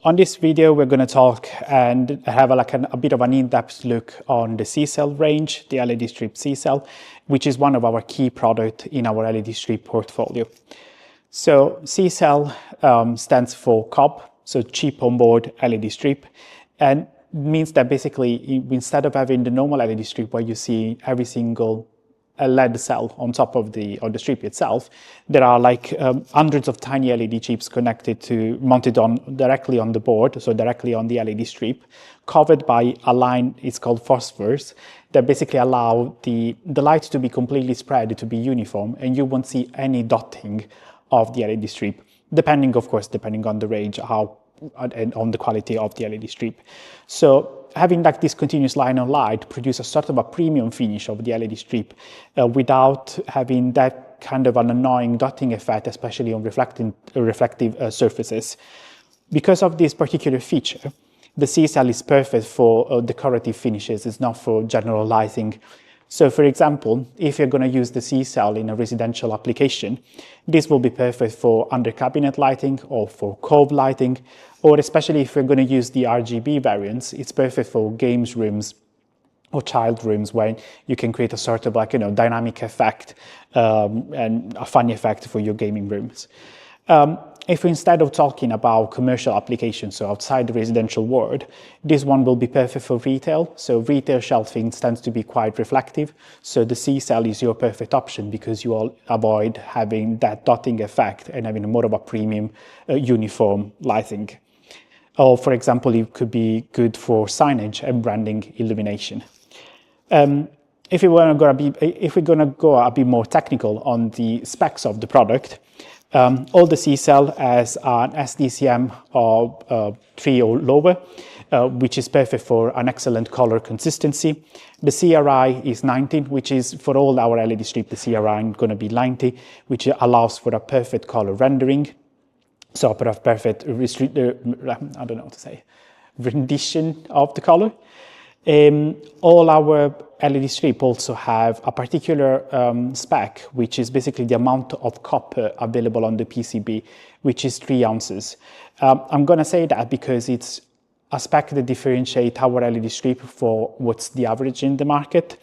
On this video, we're going to talk and have a bit of an in-depth look on the C-Cell range, the LED strip C-Cell, which is one of our key products in our LED strip portfolio. So C-Cell stands for COB, so chip onboard LED strip, and means that basically instead of having the normal LED strip where you see every single LED cell on top of the strip itself, there are like hundreds of tiny LED chips mounted directly on the board, so directly on the LED strip, covered by a line, it's called phosphors, that basically allow the light to be completely spread, to be uniform, and you won't see any dotting of the LED strip, depending on the range, and on the quality of the LED strip. So having like this continuous line of light produces a sort of a premium finish of the LED strip without having that kind of an annoying dotting effect, especially on reflective surfaces. Because of this particular feature, the C-Cell is perfect for decorative finishes. It's not for general lighting. So for example, if you're going to use the C-Cell in a residential application, this will be perfect for under cabinet lighting or for cove lighting, or especially if you're going to use the RGB variants, it's perfect for games rooms or child rooms where you can create a sort of dynamic effect and a funny effect for your gaming rooms. If instead of talking about commercial applications, so outside the residential world, this one will be perfect for retail. So retail shelving tends to be quite reflective. So the C-Cell is your perfect option because you all avoid having that dotting effect and having more of a premium uniform lighting. Or for example, it could be good for signage and branding illumination. If we're going to go a bit more technical on the specs of the product, all the C-Cell has an SDCM of 3 or lower, which is perfect for an excellent color consistency. The CRI is 19, which is for all our LED strip, the CRI is going to be 90, which allows for a perfect color rendering. So for a perfect rendition of the color. All our LED strip also have a particular spec, which is basically the amount of copper available on the PCB, which is 3 ounces. I'm going to say that because it's a spec that differentiates our LED strip for what's the average in the market.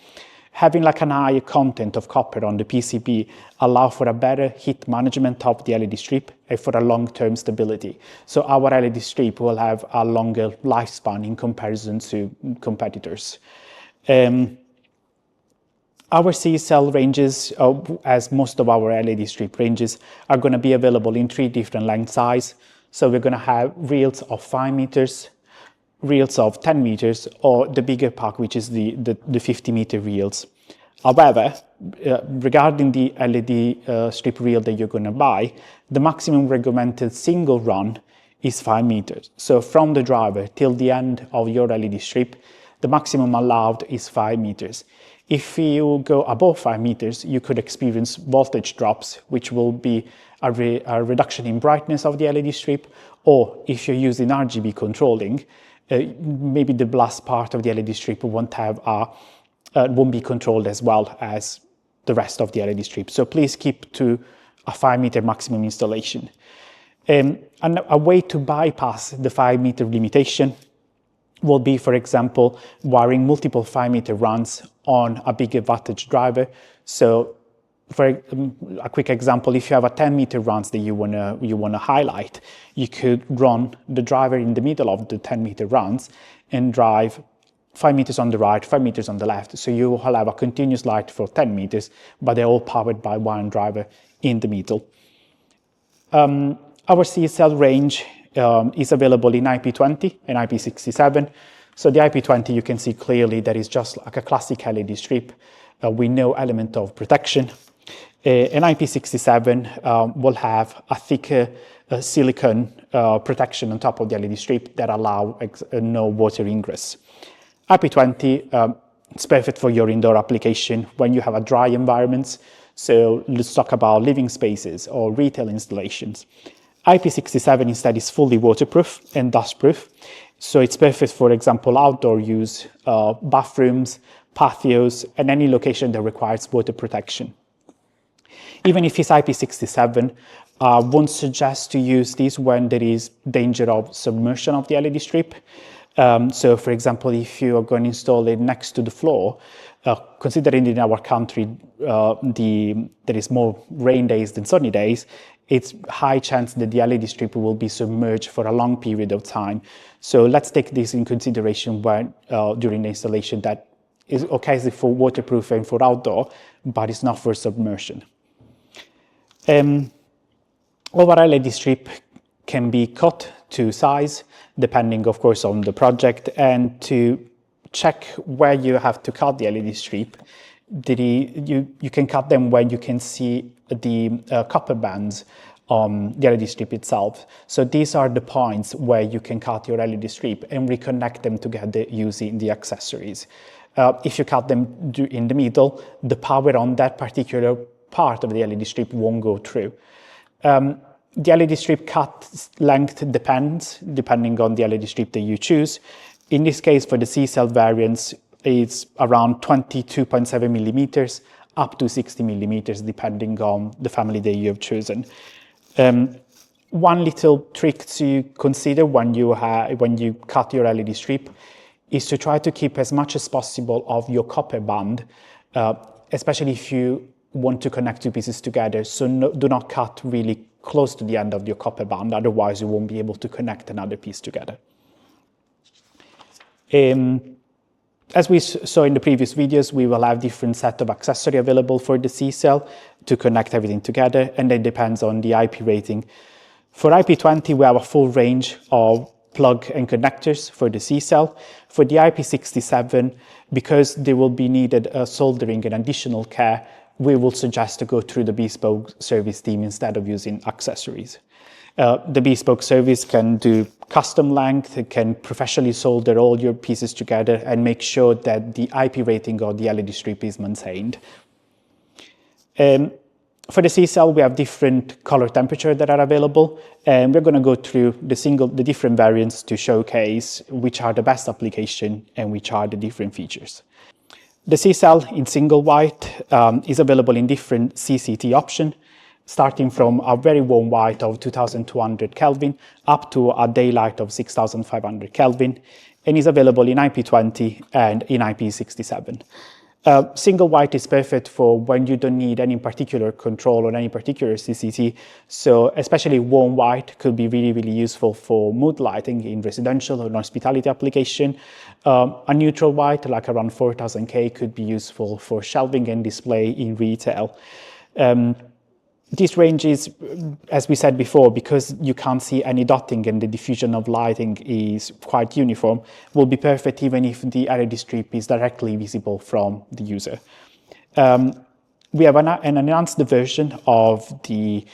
Having like an higher content of copper on the PCB allow for a better heat management of the LED strip and for a long-term stability. So our LED strip will have a longer lifespan in comparison to competitors. Our C-Cell ranges, as most of our LED strip ranges, are going to be available in 3 different length sizes. So we're going to have reels of 5 meters, reels of 10 meters, or the bigger pack, which is the 50-meter reels. However, regarding the LED strip reel that you're going to buy, the maximum recommended single run is 5 meters. So from the driver till the end of your LED strip, the maximum allowed is 5 meters. If you go above 5 meters, you could experience voltage drops, which will be a reduction in brightness of the LED strip, or if you're using RGB controlling, maybe the blast part of the LED strip won't be controlled as well as the rest of the LED strip. So please keep to a 5 meter maximum installation. And a way to bypass the 5 meter limitation will be, for example, wiring multiple 5 meter runs on a bigger wattage driver. So for a quick example, if you have a 10 meter runs that you wanna highlight, you could run the driver in the middle of the 10 meter runs and drive 5 meters on the right, 5 meters on the left. So you will have a continuous light for 10 meters, but they're all powered by one driver in the middle. Our C-Cell range is available in IP20 and IP67. So the IP20, you can see clearly that is just like a classic LED strip with no element of protection. An IP67 will have a thicker silicone protection on top of the LED strip that allow no water ingress. IP20 is perfect for your indoor application when you have a dry environments. So let's talk about living spaces or retail installations. IP67 instead is fully waterproof and dustproof. So it's perfect, for example, outdoor use, bathrooms, patios, and any location that requires water protection. Even if it's IP67, I won't suggest to use this when there is danger of submersion of the LED strip. So for example, if you are going to install it next to the floor, considering in our country there is more rain days than sunny days, it's high chance that the LED strip will be submerged for a long period of time. So let's take this in consideration when during the installation. That is okay for waterproof and for outdoor, but it's not for submersion. Our LED strip can be cut to size, depending, of course, on the project. And to check where you have to cut the LED strip, you can cut them when you can see the copper bands on the LED strip itself. So these are the points where you can cut your LED strip and reconnect them together using the accessories. If you cut them in the middle, the power on that particular part of the LED strip won't go through. The LED strip cut length depends, depending on the LED strip that you choose. In this case, for the C-Cell variants, it's around 22.7 millimeters up to 60 millimeters, depending on the family that you have chosen. One little trick to consider when you cut your LED strip is to try to keep as much as possible of your copper band, especially if you want to connect two pieces together. So do not cut really close to the end of your copper band, otherwise you won't be able to connect another piece together. As we saw in the previous videos, we will have different set of accessory available for the C-Cell to connect everything together, and it depends on the IP rating. For IP20, we have a full range of plug and connectors for the C-Cell. For the IP67, because there will be needed soldering and additional care, we will suggest to go through the bespoke service team instead of using accessories. The bespoke service can do custom length, it can professionally solder all your pieces together and make sure that the IP rating of the LED strip is maintained. For the C-Cell, we have different color temperature that are available, and we're going to go through the different variants to showcase which are the best application and which are the different features. The C-Cell in single white is available in different CCT options, starting from a very warm white of 2200 Kelvin up to a daylight of 6500 Kelvin, and is available in IP20 and in IP67. Single white is perfect for when you don't need any particular control on any particular CCT, so especially warm white could be really, really useful for mood lighting in residential or hospitality application. A neutral white, like around 4000 K, could be useful for shelving and display in retail. This range is, as we said before, because you can't see any dotting and the diffusion of lighting is quite uniform, will be perfect even if the LED strip is directly visible from the user. We have an enhanced version of the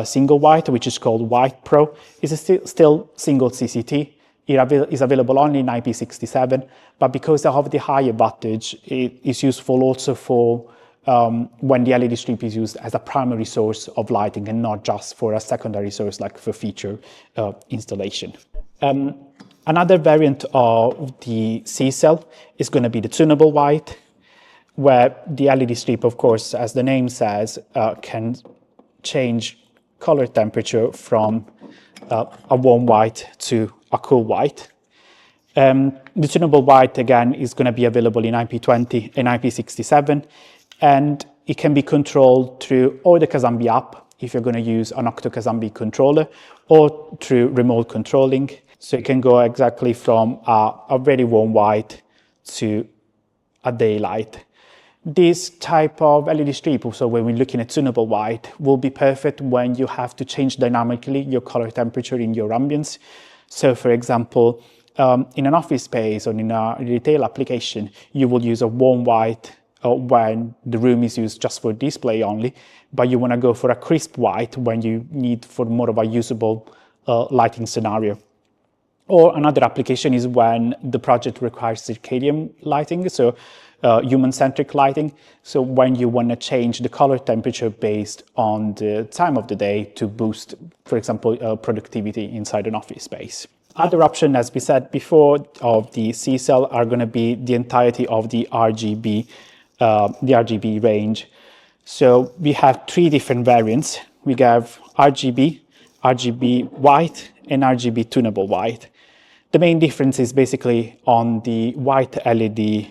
single white, which is called White Pro. It's still single CCT. It is available only in IP67, but because of the higher wattage, it is useful also for when the LED strip is used as a primary source of lighting and not just for a secondary source like for feature installation. Another variant of the C-Cell is going to be the tunable white, where the LED strip, of course, as the name says, can change color temperature from a warm white to a cool white. The tunable white, again, is going to be available in IP20 and IP67. And it can be controlled through or the Kazambi app, if you're going to use an Octo Kazambi controller, or through remote controlling. So it can go exactly from a very warm white to a daylight. This type of LED strip, so when we're looking at tunable white, will be perfect when you have to change dynamically your color temperature in your ambience. So for example, in an office space or in a retail application, you will use a warm white when the room is used just for display only, but you want to go for a crisp white when you need for more of a usable lighting scenario. Or another application is when the project requires circadian lighting, so human-centric lighting. So when you want to change the color temperature based on the time of the day to boost, for example, productivity inside an office space. Other option, as we said before, of the C-Cell are going to be the entirety of the RGB range. So we have three different variants we have RGB, RGB white, and RGB tunable white. The main difference is basically on the white LED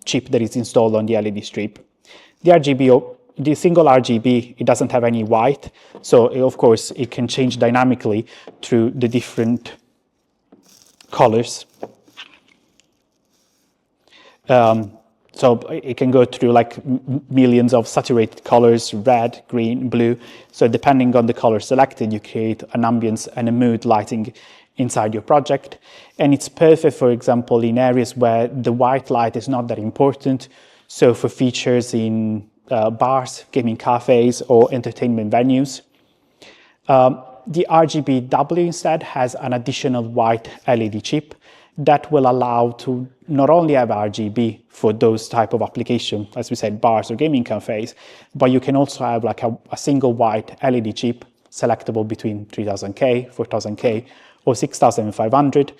chip that is installed on the LED strip. The single RGB, it doesn't have any white, so of course it can change dynamically through the different colors. So it can go through like millions of saturated colors, red, green, blue. So depending on the color selected, you create an ambience and a mood lighting inside your project. And it's perfect, for example, in areas where the white light is not that important. So for features in bars, gaming cafes, or entertainment venues. The RGBW instead has an additional white LED chip that will allow to not only have RGB for those type of applications, as we said, bars or gaming cafes, but you can also have like a single white LED chip selectable between 3000K, 4000K, or 6500.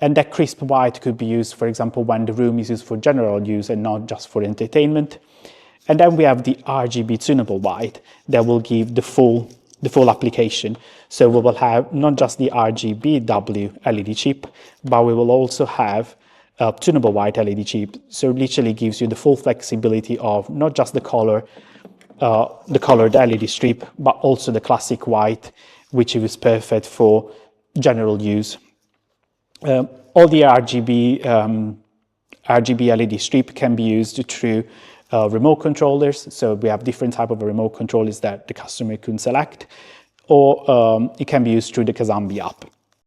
And that crisp white could be used, for example, when the room is used for general use and not just for entertainment. And then we have the RGB tunable white that will give the full application. So we will have not just the RGBW LED chip, but we will also have a tunable white LED chip. So it literally gives you the full flexibility of not just the colored LED strip, but also the classic white, which is perfect for general use. All the RGB LED strip can be used through remote controllers. So we have different type of remote controllers that the customer can select, or it can be used through the Kazambi app.